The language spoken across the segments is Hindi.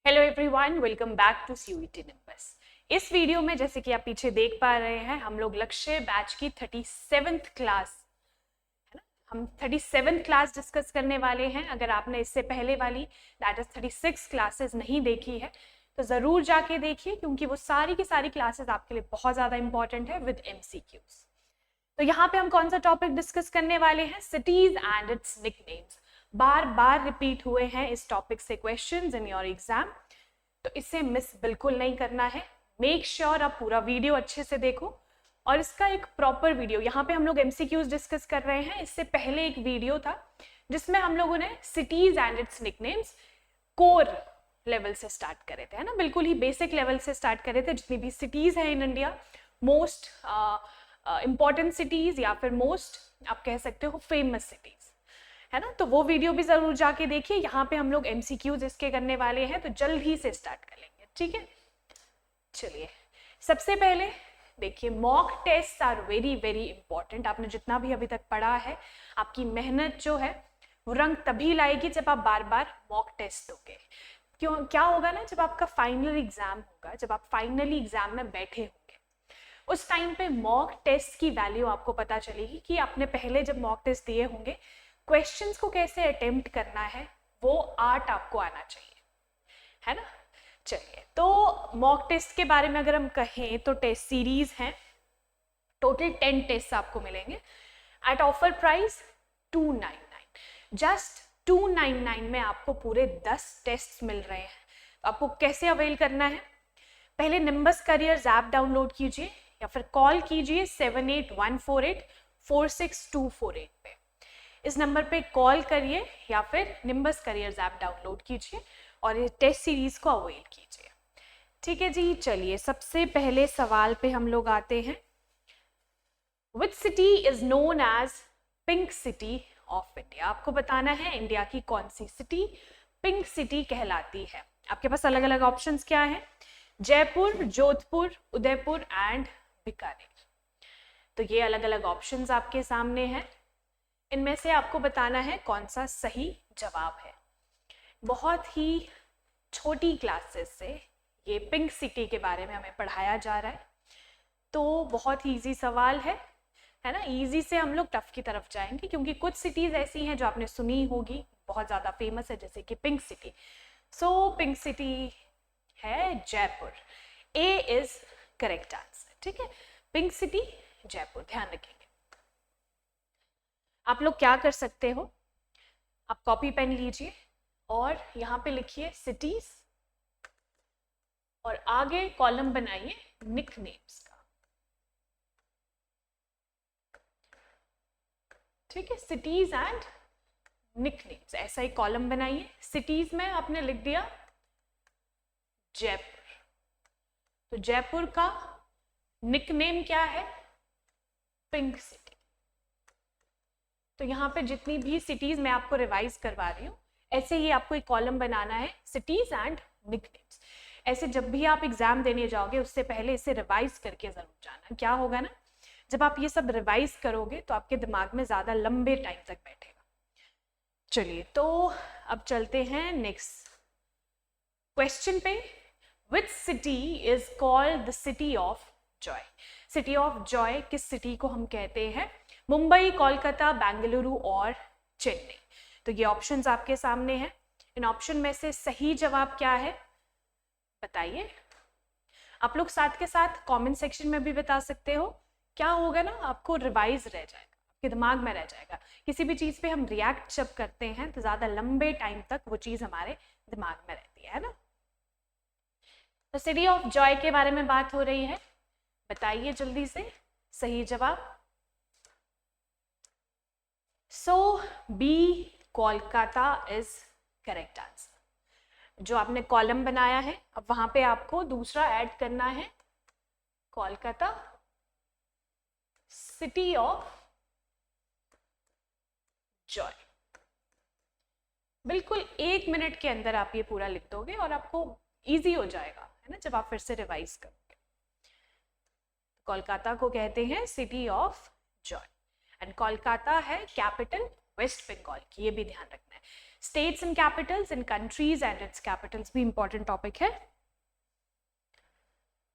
Hello everyone, welcome back to CUET Nimbus. इस वीडियो में जैसे कि आप पीछे देख पा रहे हैं, हम लोग लक्ष्य बैच की 37th क्लास है ना, हम 37th क्लास डिस्कस करने वाले हैं। अगर आपने इससे पहले वाली दैट इज 36 क्लासेस नहीं देखी है तो ज़रूर जाके देखिए, क्योंकि वो सारी की सारी क्लासेस आपके लिए बहुत ज़्यादा इंपॉर्टेंट है विद MCQs। तो यहाँ पे हम कौन सा टॉपिक डिस्कस करने वाले हैं? Cities and it's nicknames. Bar bar repeat हुए हैं इस टॉपिक से क्वेश्चंस इन योर एग्जाम, तो इसे मिस बिल्कुल नहीं करना है। मेक श्योर आप पूरा वीडियो अच्छे से देखो और इसका एक प्रॉपर वीडियो, यहाँ पे हम लोग MCQs डिस्कस कर रहे हैं। इससे पहले एक वीडियो था जिसमें हम लोगों ने cities and it's nicknames core level से स्टार्ट करे थे, है ना, बिल्कुल ही बेसिक लेवल से स्टार्ट करे थे। जितनी भी सिटीज है in India, most important cities या फिर मोस्ट आप कह सकते हो फेमस सिटीज, है ना, तो वो वीडियो भी जरूर जाके देखिए। यहाँ पे हम लोग MCQs इसके करने वाले हैं, तो जल्द ही से स्टार्ट कर लेंगे, ठीक है। चलिए, सबसे पहले देखिए, mock test are very very important. आपने जितना भी अभी तक पढ़ा है, आपकी मेहनत जो है वो रंग तभी लाएगी जब आप बार बार मॉक टेस्ट दोगे। क्यों? क्या होगा ना, जब आपका फाइनल एग्जाम होगा, जब आप फाइनली एग्जाम में बैठे होंगे, उस टाइम पे मॉक टेस्ट की वैल्यू आपको पता चलेगी कि आपने पहले जब मॉक टेस्ट दिए होंगे, क्वेश्चंस को कैसे अटेम्प्ट करना है, वो आर्ट आपको आना चाहिए, है ना। चलिए, तो मॉक टेस्ट के बारे में अगर हम कहें तो टेस्ट सीरीज हैं, टोटल 10 टेस्ट आपको मिलेंगे एट ऑफर प्राइस 299। जस्ट 299 में आपको पूरे 10 टेस्ट मिल रहे हैं। तो आपको कैसे अवेल करना है? पहले निम्बस करियर्स ऐप डाउनलोड कीजिए या फिर कॉल कीजिए 7814846248 पे। इस नंबर पे कॉल करिए या फिर निम्बस करियर्स ऐप डाउनलोड कीजिए और ये टेस्ट सीरीज को अवेल कीजिए, ठीक है जी। चलिए, सबसे पहले सवाल पे हम लोग आते हैं। Which city is known as pink city of India? आपको बताना है इंडिया की कौन सी सिटी पिंक सिटी कहलाती है। आपके पास अलग अलग ऑप्शंस क्या है? जयपुर, जोधपुर, उदयपुर एंड बीकानेर। तो ये अलग अलग ऑप्शंस आपके सामने हैं। इनमें से आपको बताना है कौन सा सही जवाब है। बहुत ही छोटी क्लासेस से ये पिंक सिटी के बारे में हमें पढ़ाया जा रहा है, तो बहुत ही इजी सवाल है ना। इजी से हम लोग टफ की तरफ जाएंगे, क्योंकि कुछ सिटीज ऐसी हैं जो आपने सुनी होगी, बहुत ज़्यादा फेमस है, जैसे कि pink city. So pink city है जयपुर। ए इज करेक्ट आंसर, ठीक है। पिंक सिटी जयपुर, ध्यान रखेंगे। आप लोग क्या कर सकते हो, आप कॉपी पेन लीजिए और यहाँ पे लिखिए सिटीज और आगे कॉलम बनाइए निकनेम्स का, ठीक है। सिटीज एंड निकनेम्स, ऐसा ही कॉलम बनाइए। सिटीज में आपने लिख दिया जयपुर, तो जयपुर का निकनेम क्या है? Pink city. तो यहाँ पे जितनी भी सिटीज मैं आपको रिवाइज करवा रही हूँ, ऐसे ही आपको एक कॉलम बनाना है, सिटीज एंड निकनेम्स। ऐसे जब भी आप एग्जाम देने जाओगे, उससे पहले इसे रिवाइज करके जरूर जाना। क्या होगा ना, जब आप ये सब रिवाइज करोगे तो आपके दिमाग में ज्यादा लंबे टाइम तक बैठेगा। चलिए, तो अब चलते हैं नेक्स्ट क्वेश्चन पे। विच city is called the city of Joy? City of Joy किस सिटी को हम कहते हैं? मुंबई, कोलकाता, बेंगलुरु और चेन्नई। तो ये ऑप्शंस आपके सामने हैं। इन ऑप्शन में से सही जवाब क्या है बताइए। आप लोग साथ के साथ कमेंट सेक्शन में भी बता सकते हो। क्या होगा ना, आपको रिवाइज रह जाएगा, आपके दिमाग में रह जाएगा। किसी भी चीज पे हम रिएक्ट जब करते हैं तो ज्यादा लंबे टाइम तक वो चीज हमारे दिमाग में रहती है ना। तो सिटी ऑफ जॉय के बारे में बात हो रही है, बताइए जल्दी से सही जवाब। So B Kolkata is correct answer. जो आपने कॉलम बनाया है, अब वहां पे आपको दूसरा ऐड करना है, कोलकाता सिटी ऑफ जॉय। बिल्कुल 1 मिनट के अंदर आप ये पूरा लिख दोगे और आपको इजी हो जाएगा, है ना, जब आप फिर से रिवाइज करोगे। कोलकाता को कहते हैं city of Joy and Kolkata है कैपिटल वेस्ट बंगाल की, ये भी ध्यान रखना है। States and Capitals in countries and it's Capitals भी इंपॉर्टेंट टॉपिक है.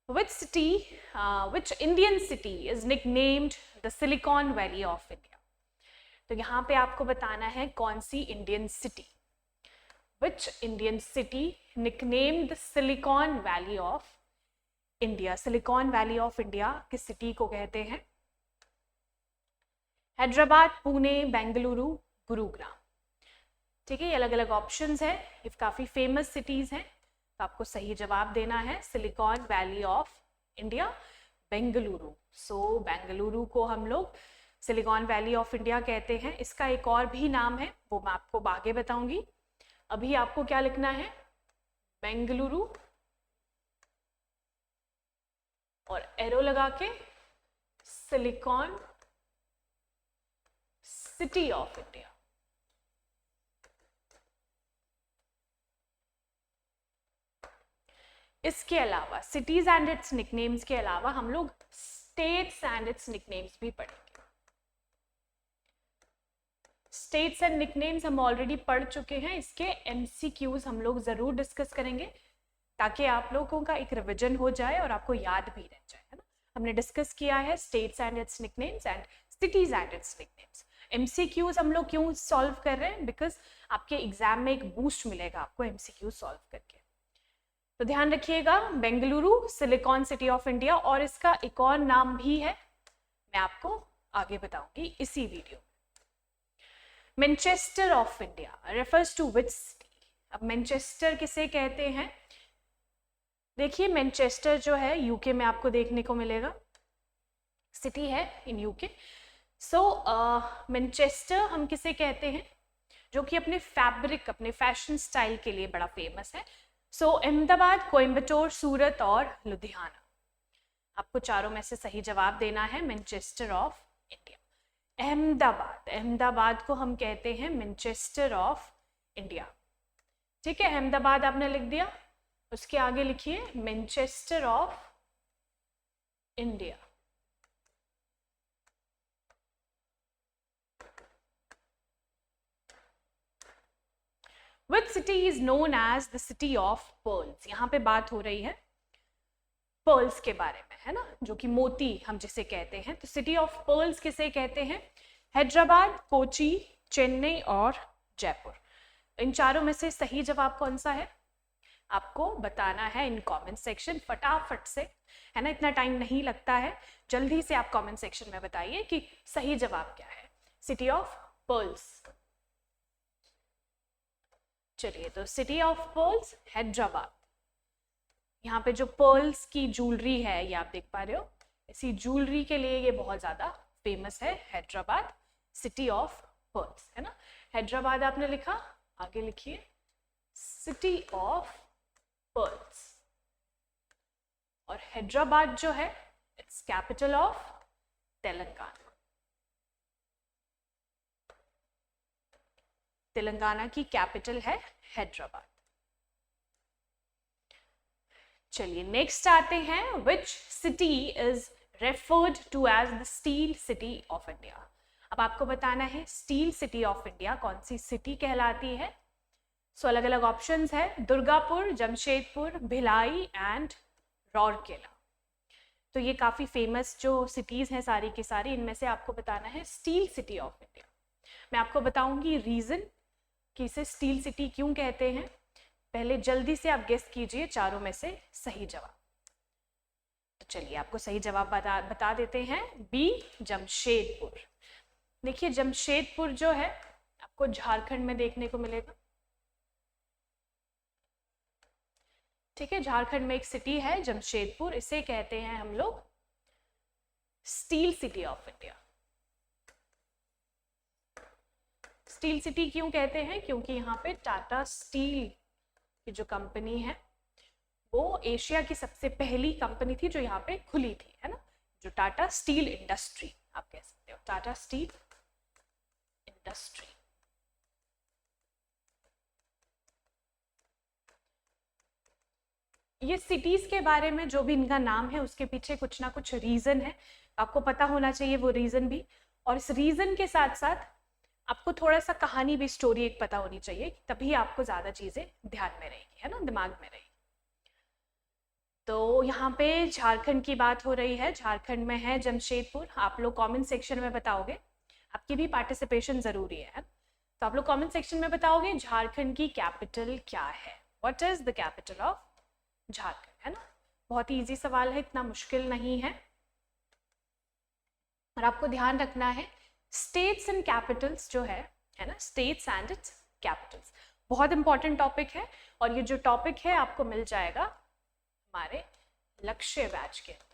Which Indian city is nicknamed the Silicon Valley of India? तो यहाँ पे आपको बताना है कौन सी Indian city. Which Indian city nicknamed the Silicon Valley of India? Silicon Valley of India किस सिटी को कहते हैं? हैदराबाद, पुणे, बेंगलुरु, गुरुग्राम. ठीक है, ये अलग अलग ऑप्शंस है. ये काफी फेमस सिटीज हैं, तो आपको सही जवाब देना है Silicon Valley of India, Bengaluru. सो बेंगलुरु को हम लोग सिलिकॉन वैली ऑफ इंडिया कहते हैं. इसका एक और भी नाम है, वो मैं आपको आगे बताऊंगी. अभी आपको क्या लिखना है? बेंगलुरु और एरो लगा के सिलिकॉन सिटी ऑफ इंडिया. इसके अलावा सिटीज एंड इट्स निकनेम्स के अलावा हम लोग स्टेट्स एंड इट्स निकनेम्स भी पढ़ेंगे. स्टेट्स एंड निकनेम्स हम ऑलरेडी पढ़ चुके हैं. इसके एमसीक्यूज हम लोग जरूर डिस्कस करेंगे ताकि आप लोगों का एक रिविजन हो जाए और आपको याद भी रह जाए, है ना. हमने डिस्कस किया है states and it's nicknames and cities and it's nicknames. MCQs हम लोग क्यों सॉल्व कर रहे हैं? बिकॉज आपके एग्जाम में एक बूस्ट मिलेगा आपको एमसीक्यूज सॉल्व करके. तो ध्यान रखिएगा, Bengaluru silicon city of India, और इसका एक और नाम भी है, मैं आपको आगे बताऊंगी इसी वीडियो में. Manchester of India refers to which city? अब मैनचेस्टर किसे कहते हैं? देखिए, मैनचेस्टर जो है यूके में आपको देखने को मिलेगा, सिटी है इन यूके. सो मैनचेस्टर हम किसे कहते हैं? जो कि अपने फैब्रिक, अपने फैशन स्टाइल के लिए बड़ा फेमस है. सो अहमदाबाद, कोयम्बटूर, सूरत और लुधियाना. आपको चारों में से सही जवाब देना है Manchester of India. Ahmedabad, Ahmedabad को हम कहते हैं मैनचेस्टर ऑफ इंडिया. ठीक है, अहमदाबाद आपने लिख दिया, उसके आगे लिखिए Manchester of India. Which city is known as the city of pearls? यहाँ पे बात हो रही है पर्ल्स के बारे में, है ना, जो कि मोती हम जिसे कहते हैं. तो सिटी ऑफ पर्ल्स किसे कहते हैं? हैदराबाद, कोची, चेन्नई और जयपुर. इन चारों में से सही जवाब कौन सा है आपको बताना है इन कमेंट सेक्शन, फटाफट से, है ना. इतना टाइम नहीं लगता है, जल्दी से आप कमेंट सेक्शन में बताइए कि सही जवाब क्या है सिटी ऑफ पर्ल्स. चलिए, तो सिटी ऑफ पर्ल्स हैदराबाद. यहाँ पे जो पर्ल्स की ज्वेलरी है ये आप देख पा रहे हो, इसी ज्वेलरी के लिए ये बहुत ज्यादा फेमस है हैदराबाद, सिटी ऑफ पर्ल्स, है ना. हैदराबाद आपने लिखा, आगे लिखिए सिटी ऑफ पर्ल्स. और हैदराबाद जो है it's capital of Telangana. Telangana की कैपिटल है हैदराबाद. चलिए नेक्स्ट आते हैं. Which city is referred to as the steel city of India? अब आपको बताना है स्टील सिटी ऑफ इंडिया कौन सी सिटी कहलाती है. सो अलग अलग ऑप्शंस है, दुर्गापुर, जमशेदपुर, भिलाई एंड राउरकेला. तो ये काफी फेमस जो सिटीज हैं सारी की सारी, इनमें से आपको बताना है स्टील सिटी ऑफ इंडिया. मैं आपको बताऊंगी रीजन कि इसे स्टील सिटी क्यों कहते हैं. पहले जल्दी से आप गेस कीजिए चारों में से सही जवाब. तो चलिए आपको सही जवाब बता देते हैं. बी, जमशेदपुर. देखिए जमशेदपुर जो है आपको झारखंड में देखने को मिलेगा. ठीक है, झारखंड में एक सिटी है जमशेदपुर, इसे कहते हैं हम लोग steel city of India. Steel city क्यों कहते हैं? क्योंकि यहाँ पे टाटा स्टील की जो कंपनी है वो एशिया की सबसे पहली कंपनी थी जो यहाँ पे खुली थी, है ना, जो टाटा स्टील इंडस्ट्री आप कह सकते हो, टाटा स्टील इंडस्ट्री. ये सिटीज के बारे में जो भी इनका नाम है उसके पीछे कुछ ना कुछ रीजन है, आपको पता होना चाहिए वो रीजन भी. और इस रीजन के साथ साथ आपको थोड़ा सा कहानी भी, स्टोरी एक पता होनी चाहिए, तभी आपको ज़्यादा चीज़ें ध्यान में रहेगी, है ना, दिमाग में रहेगी। तो यहाँ पे झारखंड की बात हो रही है, झारखंड में है जमशेदपुर। आप लोग कमेंट सेक्शन में बताओगे, आपकी भी पार्टिसिपेशन ज़रूरी है। तो आप लोग कमेंट सेक्शन में बताओगे झारखंड की कैपिटल क्या है, what is the capital of Jharkhand, है ना। बहुत ही इजी सवाल है, इतना मुश्किल नहीं है। और आपको ध्यान रखना है स्टेट्स एंड कैपिटल्स जो है ना, स्टेट्स एंड इट्स कैपिटल्स, बहुत इंपॉर्टेंट टॉपिक है। और ये जो टॉपिक है आपको मिल जाएगा हमारे लक्ष्य बैच के अंदर।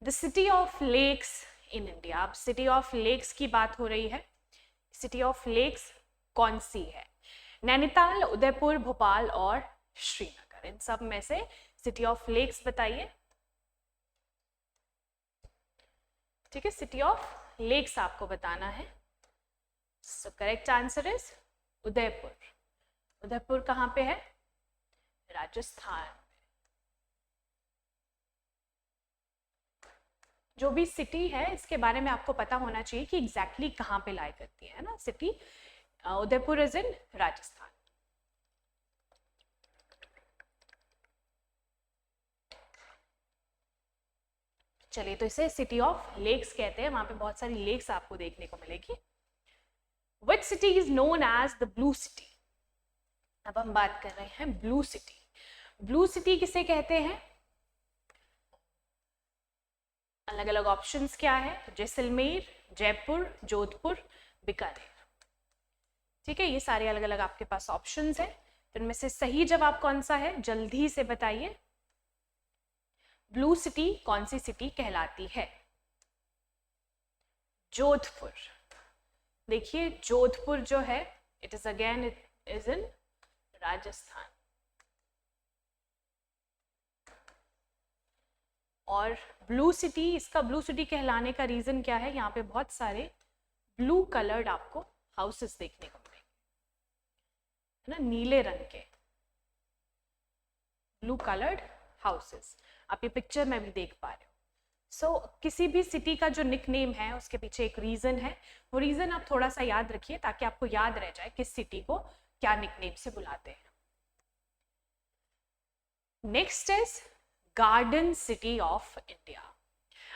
The city of lakes in India. अब सिटी ऑफ लेक्स की बात हो रही है, सिटी ऑफ लेक्स कौन सी है? नैनीताल, उदयपुर, भोपाल और श्रीनगर, इन सब में से सिटी ऑफ लेक्स बताइए। ठीक है, सिटी ऑफ लेक्स आपको बताना है। So correct answer is Udaipur. Udaipur कहाँ पे है? राजस्थान। जो भी सिटी है इसके बारे में आपको पता होना चाहिए कि एग्जैक्टली कहाँ पे लाई करती है ना city. Udaipur is in Rajasthan. चलिए, तो इसे सिटी ऑफ लेक्स कहते हैं, वहां पे बहुत सारी लेक्स आपको देखने को मिलेगी। Which city is known as the blue city? अब हम बात कर रहे हैं ब्लू सिटी। ब्लू सिटी किसे कहते हैं? अलग अलग ऑप्शंस क्या है? जैसलमेर, जयपुर, जोधपुर, बीकानेर। ठीक है, ये सारे अलग अलग आपके पास ऑप्शंस है। तो इनमें से सही जवाब कौन सा है, जल्दी से बताइए। ब्लू सिटी कौन सी सिटी कहलाती है? जोधपुर। देखिए, जोधपुर जो है it is again it is in Rajasthan. और ब्लू सिटी, इसका ब्लू सिटी कहलाने का रीजन क्या है? यहाँ पे बहुत सारे ब्लू कलर्ड आपको हाउसेस देखने को मिलेंगे, है ना, नीले रंग के ब्लू कलर्ड हाउसेस। आप ये पिक्चर में भी देख पा रहे हो। सो किसी भी सिटी का जो निक नेम है उसके पीछे एक रीजन है, वो रीजन आप थोड़ा सा याद रखिए ताकि आपको याद रह जाए किस सिटी को क्या निक नेम से बुलाते हैं। Next is garden city of India.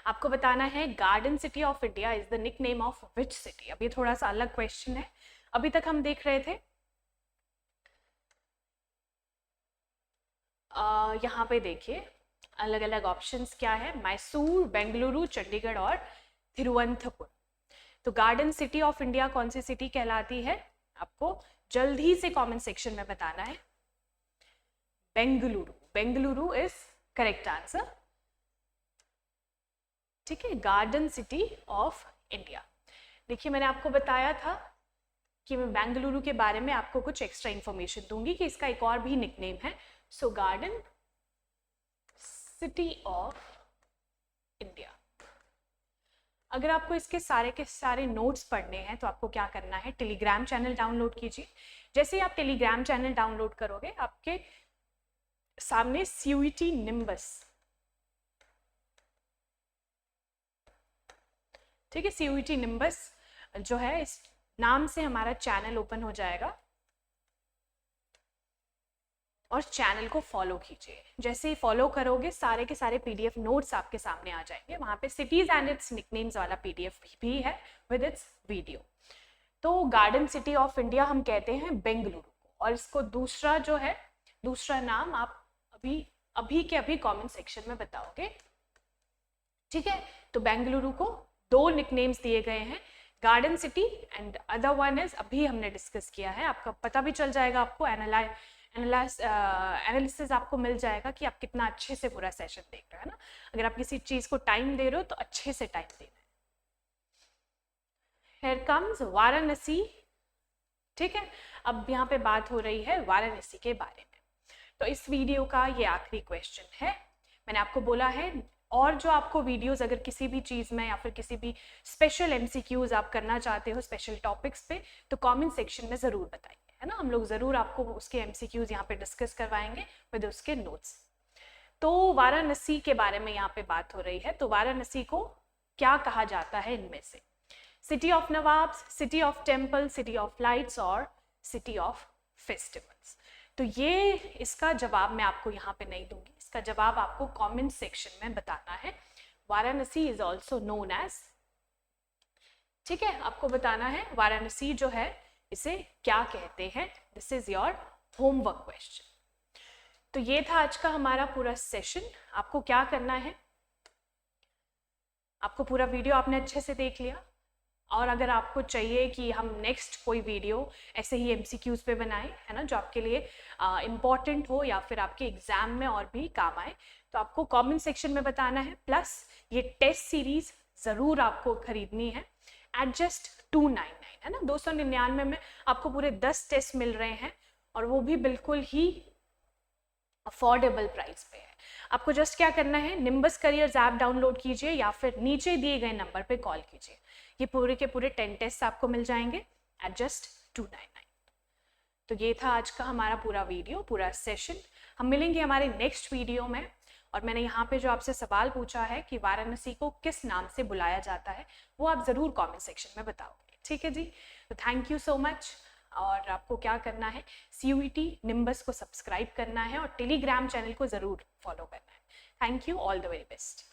आपको बताना है garden city of India is the nickname of which city. अब ये थोड़ा सा अलग क्वेश्चन है। अभी तक हम देख रहे थे यहाँ पे देखिए अलग अलग ऑप्शंस क्या है, मैसूर, बेंगलुरु, चंडीगढ़ और तिरुवनंतपुर। तो गार्डन सिटी ऑफ इंडिया कौन सी सिटी कहलाती है? आपको जल्दी से कमेंट सेक्शन में बताना है। Bengaluru. Bengaluru is correct answer. ठीक है, गार्डन सिटी ऑफ इंडिया। देखिए, मैंने आपको बताया था कि मैं बेंगलुरु के बारे में आपको कुछ एक्स्ट्रा इंफॉर्मेशन दूंगी कि इसका एक और भी निकनेम है। सो गार्डन सिटी ऑफ इंडिया। अगर आपको इसके सारे के सारे नोट्स पढ़ने हैं तो आपको क्या करना है, टेलीग्राम चैनल डाउनलोड कीजिए। जैसे ही आप टेलीग्राम चैनल डाउनलोड करोगे आपके सामने सीयूईटी निम्बस, ठीक है, सीयूईटी निम्बस जो है इस नाम से हमारा चैनल ओपन हो जाएगा और चैनल को फॉलो कीजिए। जैसे ही फॉलो करोगे सारे के सारे पीडीएफ नोट्स आपके सामने आ जाएंगे। वहाँ पे सिटीज एंड इट्स निकनेम्स वाला पीडीएफ भी है विद इट्स वीडियो। तो गार्डन सिटी ऑफ इंडिया हम कहते हैं बेंगलुरु को, और इसको दूसरा जो है, दूसरा नाम आप अभी के अभी कमेंट सेक्शन में बताओगे। ठीक है, तो बेंगलुरु को दो निकनेम्स दिए गए हैं, garden city and other one is अभी हमने डिस्कस किया है। आपका पता भी चल जाएगा, आपको एनालिसिस आपको मिल जाएगा कि आप कितना अच्छे से पूरा सेशन देख रहे हैं ना। अगर आप किसी चीज को टाइम दे रहे हो तो अच्छे से टाइम देना है। Here comes Varanasi. ठीक है, अब यहाँ पे बात हो रही है वाराणसी के बारे में। तो इस वीडियो का ये आखिरी क्वेश्चन है। मैंने आपको बोला है और जो आपको वीडियोस अगर किसी भी चीज में या फिर किसी भी स्पेशल एमसीक्यूज आप करना चाहते हो स्पेशल टॉपिक्स पे, तो कमेंट सेक्शन में जरूर बताइए। है ना, हम लोग ज़रूर आपको उसके MCQs यहाँ पे डिस्कस करवाएंगे विद उसके नोट्स। तो वाराणसी के बारे में यहाँ पे बात हो रही है, तो वाराणसी को क्या कहा जाता है इनमें से? City of nawabs, city of temple, city of lights और सिटी ऑफ फेस्टिवल्स। तो ये इसका जवाब मैं आपको यहाँ पे नहीं दूंगी, इसका जवाब आपको कमेंट सेक्शन में बताना है। Varanasi is also known as, ठीक है, आपको बताना है वाराणसी जो है इसे क्या कहते हैं। This is your homework question. तो ये था आज का हमारा पूरा सेशन। आपको क्या करना है, आपको पूरा वीडियो आपने अच्छे से देख लिया, और अगर आपको चाहिए कि हम नेक्स्ट कोई वीडियो ऐसे ही MCQs पे बनाएं, है ना, जो आपके लिए इम्पॉर्टेंट हो या फिर आपके एग्जाम में और भी काम आए, तो आपको कमेंट सेक्शन में बताना है। प्लस ये टेस्ट सीरीज ज़रूर आपको खरीदनी है एट जस्ट 299, है ना, 299 में आपको पूरे 10 टेस्ट मिल रहे हैं, और वो भी बिल्कुल ही अफोर्डेबल प्राइस पे है। आपको जस्ट क्या करना है, निम्बस करियर्स ऐप डाउनलोड कीजिए या फिर नीचे दिए गए नंबर पे कॉल कीजिए। ये पूरे के पूरे 10 टेस्ट आपको मिल जाएंगे एट जस्ट 299। तो ये था आज का हमारा पूरा वीडियो, पूरा सेशन। हम मिलेंगे हमारे नेक्स्ट वीडियो में। और मैंने यहाँ पे जो आपसे सवाल पूछा है कि वाराणसी को किस नाम से बुलाया जाता है, वो आप ज़रूर कमेंट सेक्शन में बताओगे, ठीक है जी। तो थैंक यू सो मच। और आपको क्या करना है, CUET निम्बस को सब्सक्राइब करना है और टेलीग्राम चैनल को ज़रूर फॉलो करना है। Thank you, all the very best.